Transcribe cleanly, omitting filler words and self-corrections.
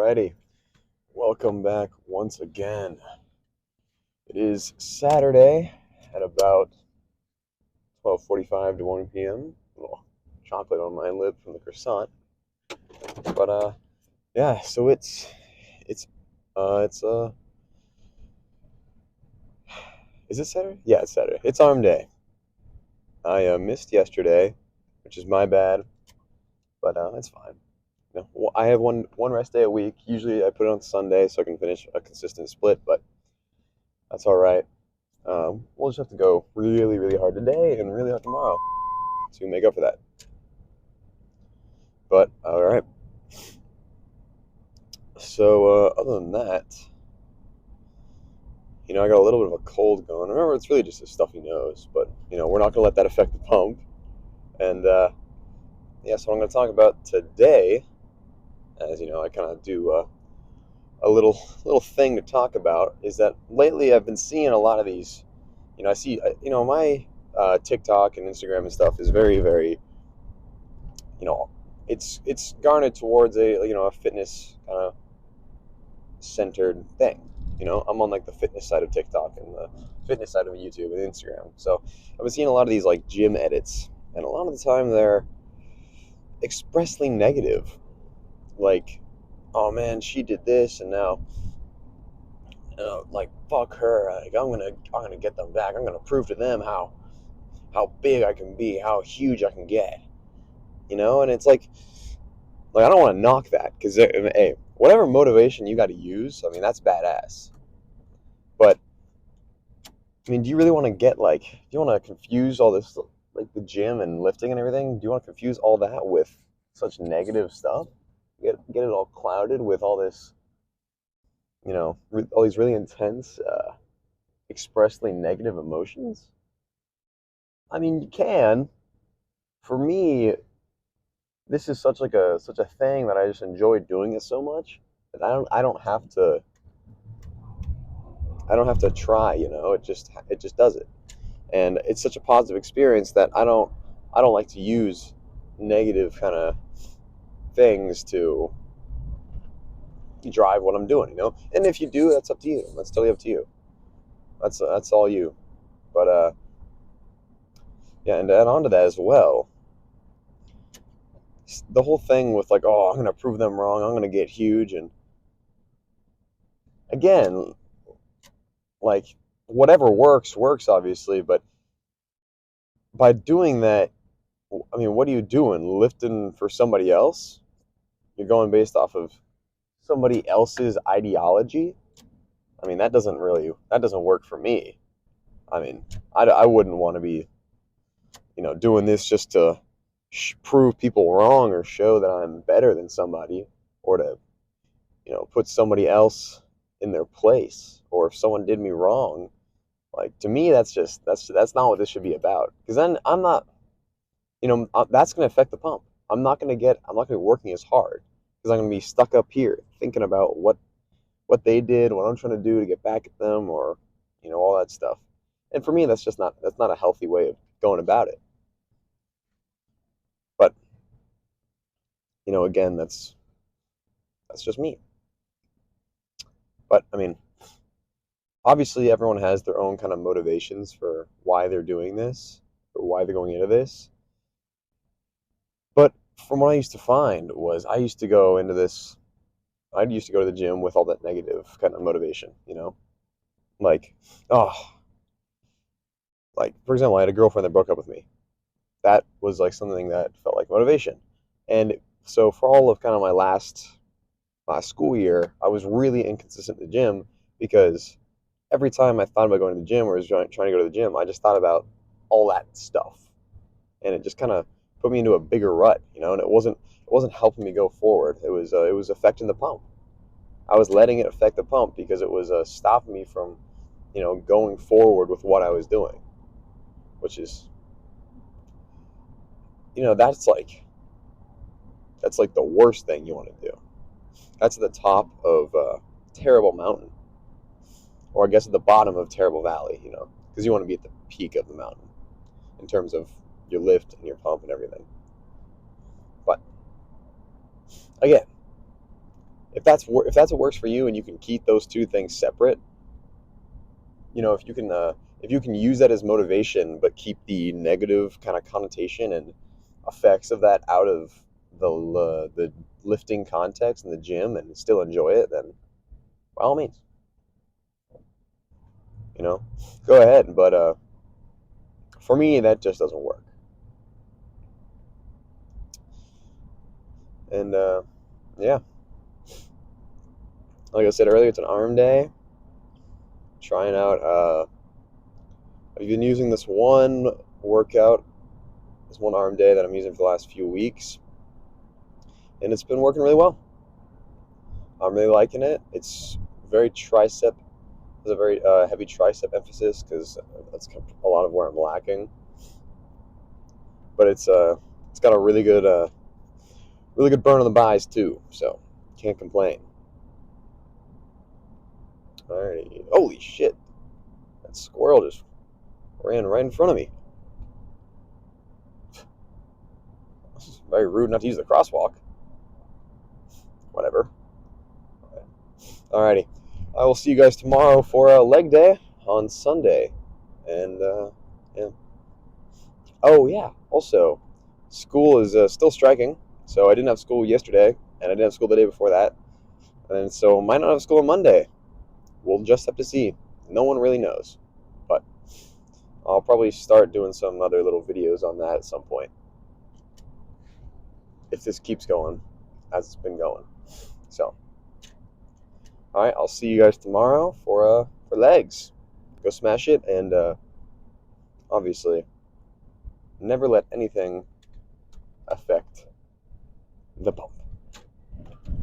Alrighty, welcome back once again. It is Saturday at about 12:45 to 1 p.m. A little chocolate on my lip from the croissant, but yeah. So it's is it Saturday? Yeah, it's Saturday. It's arm day. I missed yesterday, which is my bad, but it's fine. I have one rest day a week. Usually I put it on Sunday so I can finish a consistent split, but that's all right. We'll just have to go really, really hard today and really hard tomorrow to make up for that. But all right. So other than that, I got a little bit of a cold going. Remember, it's really just a stuffy nose, but we're not gonna let that affect the pump. And yeah, so what I'm gonna talk about today, as I kind of do a little thing to talk about, is that lately I've been seeing a lot of these. I see, my TikTok and Instagram and stuff is very, very, you know, it's garnered towards a fitness kind of centered thing. I'm on like the fitness side of TikTok and the fitness side of YouTube and Instagram. So I've been seeing a lot of these like gym edits, and a lot of the time they're expressly negative. Like, oh man, she did this, and now, like fuck her. Like I'm gonna get them back. I'm gonna prove to them how big I can be, how huge I can get. And it's like I don't want to knock that because hey, whatever motivation you got to use, I mean that's badass. But I mean, do you really want to do you want to confuse all this, like the gym and lifting and everything? Do you want to confuse all that with such negative stuff? Get it all clouded with all this, all these really intense, expressly negative emotions? I mean, you can. For me, this is such a thing that I just enjoy doing it so much that I don't have to try. It just does it. And it's such a positive experience that I don't like to use negative kind of things to drive what I'm doing. And if you do, that's up to you. That's totally up to you. That's all you. But yeah, and to add on to that as well, the whole thing with like, oh, I'm gonna prove them wrong. I'm gonna get huge, and again, like whatever works obviously, but by doing that, I mean, what are you doing? Lifting for somebody else? You're going based off of somebody else's ideology. I mean, that doesn't work for me. I mean, I wouldn't want to be, doing this just to prove people wrong or show that I'm better than somebody, or to, put somebody else in their place, or if someone did me wrong. Like, to me, that's not what this should be about. Because then I'm not, that's going to affect the pump. I'm not going to be working as hard because I'm going to be stuck up here thinking about what they did, what I'm trying to do to get back at them, or all that stuff. And for me, that's not a healthy way of going about it. But again, that's just me. But I mean, obviously, everyone has their own kind of motivations for why they're doing this or why they're going into this. But from what I used to find was I used to go to the gym with all that negative kind of motivation. Like, oh, like for example, I had a girlfriend that broke up with me. That was like something that felt like motivation. And so for all of kind of my last school year, I was really inconsistent in the gym because every time I thought about going to the gym or was trying to go to the gym, I just thought about all that stuff, and it just kind of put me into a bigger rut. And it wasn't helping me go forward. It was affecting the pump. I was letting it affect the pump because it was stopping me from going forward with what I was doing, which is you know that's like the worst thing you want to do. That's at the top of Terrible Mountain, or I guess at the bottom of Terrible Valley, because you want to be at the peak of the mountain in terms of your lift and your pump and everything. But again, that's what works for you, and you can keep those two things separate, if you can use that as motivation, but keep the negative kind of connotation and effects of that out of the lifting context in the gym and still enjoy it, then by all means, go ahead. But for me, that just doesn't work. And yeah, like I said earlier, it's an arm day. Trying out. I've been using this one workout, this one arm day that I'm using for the last few weeks, and it's been working really well. I'm really liking it. It's very tricep. There's a very heavy tricep emphasis because that's a lot of where I'm lacking. But it's got a really good burn on the buys too, so can't complain. Alrighty. Holy shit! That squirrel just ran right in front of me. This is very rude not to use the crosswalk. Whatever. Alrighty. I will see you guys tomorrow for a leg day on Sunday. And yeah. Oh yeah. Also, school is still striking, so I didn't have school yesterday, and I didn't have school the day before that, and so might not have school on Monday. We'll just have to see. No one really knows, but I'll probably start doing some other little videos on that at some point if this keeps going as it's been going. So, all right, I'll see you guys tomorrow for legs. Go smash it, and obviously, never let anything affect the pump.